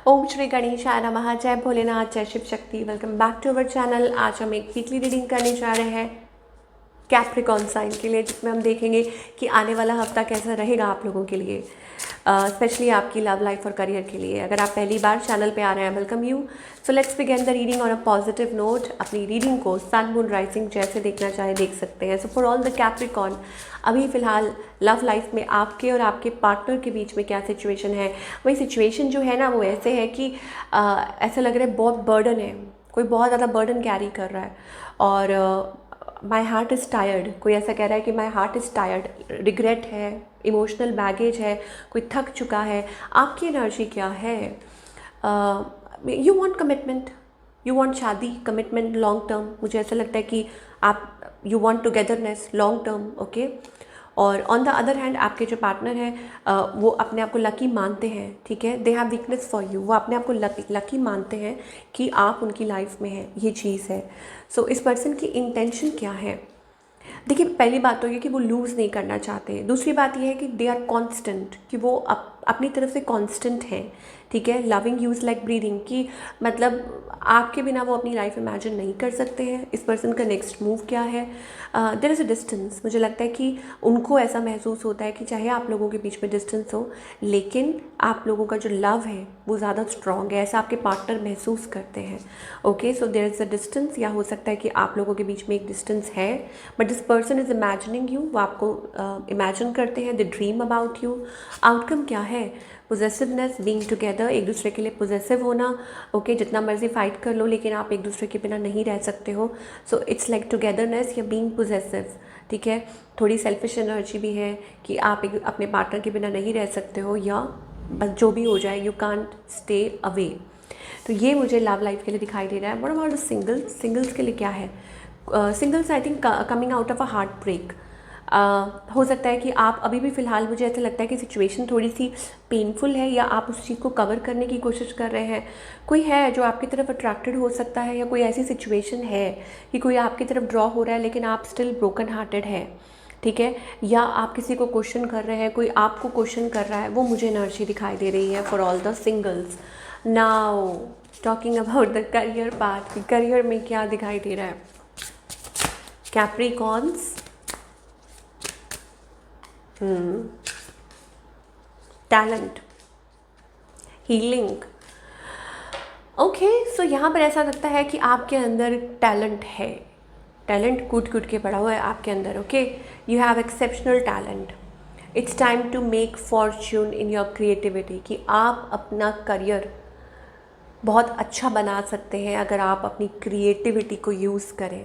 ओम श्री गणेशाय नमः। जय भोलेनाथ, जय Shiv Shakti. Welcome back to our channel. आज हम एक वीकली रीडिंग करने जा रहे हैं कैप्रिकॉर्न साइन के लिए, जिसमें हम देखेंगे कि आने वाला हफ्ता कैसा रहेगा आप लोगों के लिए, स्पेशली आपकी लव लाइफ और करियर के लिए। अगर आप पहली बार चैनल पे आ रहे हैं, welcome you. So let's begin the reading on a positive note. अपनी रीडिंग को सन मून राइजिंग जैसे देखना चाहे देख सकते हैं। So for all the Capricorn, अभी फ़िलहाल लव लाइफ में आपके और आपके पार्टनर के बीच में क्या सिचुएशन है। वही सिचुएशन जो है ना, वो ऐसे है कि ऐसा लग रहा है बहुत बर्डन है, कोई बहुत ज़्यादा बर्डन कैरी कर रहा है। और माई हार्ट इज़ टायर्ड, कोई ऐसा कह रहा है कि my heart is tired. Regret है, इमोशनल बैगेज है, कोई थक चुका है। आपकी एनर्जी क्या है? You want commitment, you want शादी, कमिटमेंट लॉन्ग टर्म। मुझे ऐसा लगता है कि आप you want togetherness long term, okay. और ऑन द अदर हैंड आपके जो पार्टनर हैं वो अपने आप को लकी मानते हैं, ठीक है। They have weakness for you, वो अपने आप को लकी मानते हैं कि आप उनकी लाइफ में हैं, ये चीज़ है। सो इस पर्सन की इंटेंशन क्या है? देखिए, पहली बात तो ये कि वो लूज़ नहीं करना चाहते। दूसरी बात ये है कि दे आर कॉन्स्टेंट, कि वो अपनी तरफ से कॉन्स्टेंट हैं, ठीक है। लविंग यूज़ लाइक ब्रीदिंग, कि मतलब आपके बिना वो अपनी लाइफ इमेजिन नहीं कर सकते हैं। इस पर्सन का नेक्स्ट मूव क्या है? There is a distance. मुझे लगता है कि उनको ऐसा महसूस होता है कि चाहे आप लोगों के बीच में डिस्टेंस हो, लेकिन आप लोगों का जो लव है वो ज़्यादा स्ट्रॉन्ग है, ऐसा आपके पार्टनर महसूस करते हैं, okay. So there is a distance, या हो सकता है कि आप लोगों के बीच में एक डिस्टेंस है, but this person is imagining you, वो आपको इमेजिन करते हैं, दे ड्रीम अबाउट यू। आउटकम क्या है? पोजेसिवनेस, बीइंग टुगेदर, एक दूसरे के लिए पोजेसिव होना, ओके। जितना मर्जी फाइट कर लो, लेकिन आप एक दूसरे के बिना नहीं रह सकते हो। सो इट्स लाइक टुगेदरनेस या बीइंग पोजेसिव, ठीक है। थोड़ी सेल्फिश एनर्जी भी है कि आप अपने पार्टनर के बिना नहीं रह सकते हो, या बस जो भी हो जाए, यू कांट स्टे अवे। तो ये मुझे लव लाइफ के लिए दिखाई दे रहा है। व्हाट अबाउट द सिंगल्स के लिए क्या है? Singles I think coming out of a heart break. हो सकता है कि आप अभी भी फ़िलहाल, मुझे ऐसा लगता है कि सिचुएशन थोड़ी सी पेनफुल है, या आप उस चीज़ को कवर करने की कोशिश कर रहे हैं। कोई है जो आपकी तरफ अट्रैक्टेड हो सकता है, या कोई ऐसी सिचुएशन है कि कोई आपकी तरफ ड्रॉ हो रहा है, लेकिन आप स्टिल ब्रोकन हार्टेड है, ठीक है। या आप किसी को क्वेश्चन कर रहे हैं, कोई आपको क्वेश्चन कर रहा है, वो मुझे एनर्जी दिखाई दे रही है for all the singles. Now talking about the career part, career में क्या दिखाई दे रहा है Capricorns? Talent, healing, okay. So यहाँ पर ऐसा लगता है कि आपके अंदर टैलेंट है, टैलेंट कूट कूट के पड़ा हुआ है आपके अंदर, okay. You have exceptional talent. It's time to make fortune in your creativity, कि आप अपना करियर बहुत अच्छा बना सकते हैं अगर आप अपनी क्रिएटिविटी को यूज़ करें,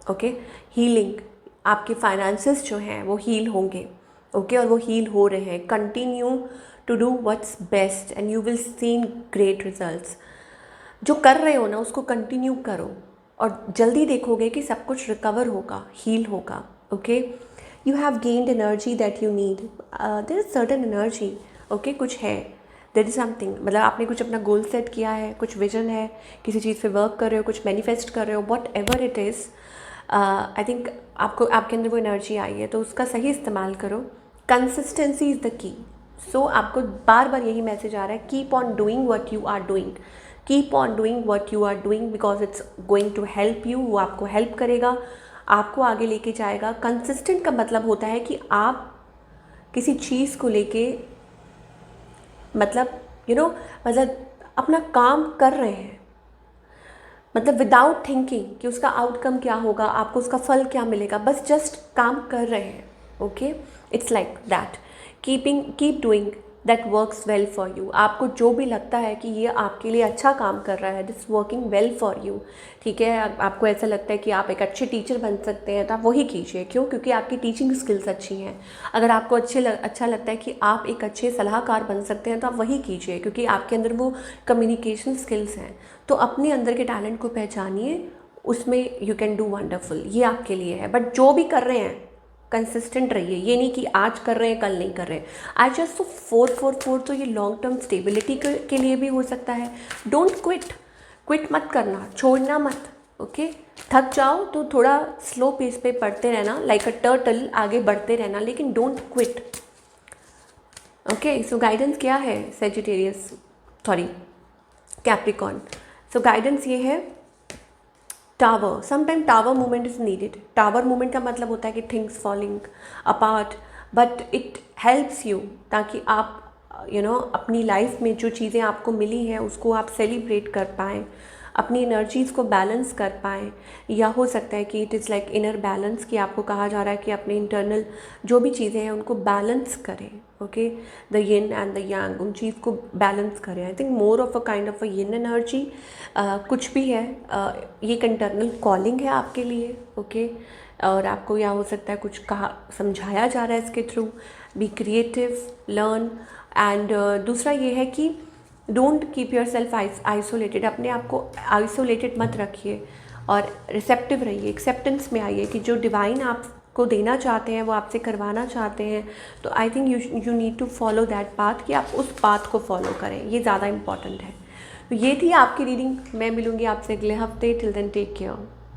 ओके। हीलिंग, आपके फाइनेंसेस जो हैं वो हील होंगे, ओके। और वो हील हो रहे हैं। Continue to do what's best and you will seen great results. जो कर रहे हो ना, उसको कंटिन्यू करो, और जल्दी देखोगे कि सब कुछ रिकवर होगा, हील होगा, okay. You have gained energy that you need. There is certain energy, okay. कुछ है, देयर इज समथिंग, मतलब आपने कुछ अपना गोल सेट किया है, कुछ विजन है, किसी चीज़ पे वर्क कर रहे हो, कुछ मैनिफेस्ट कर रहे हो, what ever it is. I think आपको, आपके अंदर वो एनर्जी आई है, तो उसका सही इस्तेमाल करो। Consistency is the key. सो आपको बार बार यही मैसेज आ रहा है, keep on doing what you are doing, keep on doing what you are doing, because it's going to help you. वो आपको हेल्प करेगा, आपको आगे लेके जाएगा। कंसिस्टेंट का मतलब होता है कि आप किसी चीज़ को लेके, मतलब मतलब अपना काम कर रहे हैं, मतलब विदाउट थिंकिंग कि उसका आउटकम क्या होगा, आपको उसका फल क्या मिलेगा, बस जस्ट काम कर रहे हैं, okay. It's like that, keep doing that works well for you. आपको जो भी लगता है कि ये आपके लिए अच्छा काम कर रहा है, this working well for you, ठीक है। आपको ऐसा लगता है कि आप एक अच्छे टीचर बन सकते हैं, तो आप वही कीजिए। क्यों? क्योंकि आपकी टीचिंग स्किल्स अच्छी हैं। अगर आपको अच्छा लगता है कि आप एक अच्छे सलाहकार बन सकते हैं, तो आप वही कीजिए, क्योंकि आपके अंदर वो कम्युनिकेशन स्किल्स हैं। तो अपने अंदर के टैलेंट को पहचानिए, उसमें यू कैन डू वंडरफुल, ये आपके लिए है। बट जो भी कर रहे हैं कंसिस्टेंट रहिए, ये नहीं कि आज कर रहे हैं कल नहीं कर रहे हैं। आज जस्ट तो 444 तो ये लॉन्ग टर्म स्टेबिलिटी के लिए भी हो सकता है। डोंट क्विट मत करना, छोड़ना मत, ओके। थक जाओ तो थोड़ा स्लो पेस पे पढ़ते रहना, लाइक अ टर्टल आगे बढ़ते रहना, लेकिन don't quit. Okay, so guidance क्या है सेजिटेरियस, सॉरी कैप्रिकॉन। सो गाइडेंस ये है tower. Sometime tower movement is needed. Tower movement का मतलब होता है कि things falling apart, but it helps you, ताकि आप अपनी लाइफ में जो चीज़ें आपको मिली हैं उसको आप सेलिब्रेट कर पाएँ, अपनी एनर्जीज़ को बैलेंस कर पाएँ। या हो सकता है कि it is like inner balance, कि आपको कहा जा रहा है कि अपने इंटरनल जो भी चीज़ें हैं उनको बैलेंस करें। Okay, the yin and the yang, उन चीज़ को बैलेंस करें। I think more of a kind of a yin energy कुछ भी है। ये एक इंटरनल कॉलिंग है आपके लिए। ओके, और आपको या हो सकता है कुछ कहा समझाया जा रहा है इसके through. Be creative, learn. And दूसरा ये है कि don't keep your self isolated. अपने आप को आइसोलेटेड मत रखिए और रिसेप्टिव रहिए, एक्सेप्टेंस में आइए कि जो डिवाइन आपको देना चाहते हैं, वो आपसे करवाना चाहते हैं। तो I think you need to follow that path, कि आप उस पाथ को फॉलो करें, ये ज़्यादा इंपॉर्टेंट है। तो ये थी आपकी रीडिंग। मैं मिलूँगी आपसे अगले हफ्ते। Till then take care.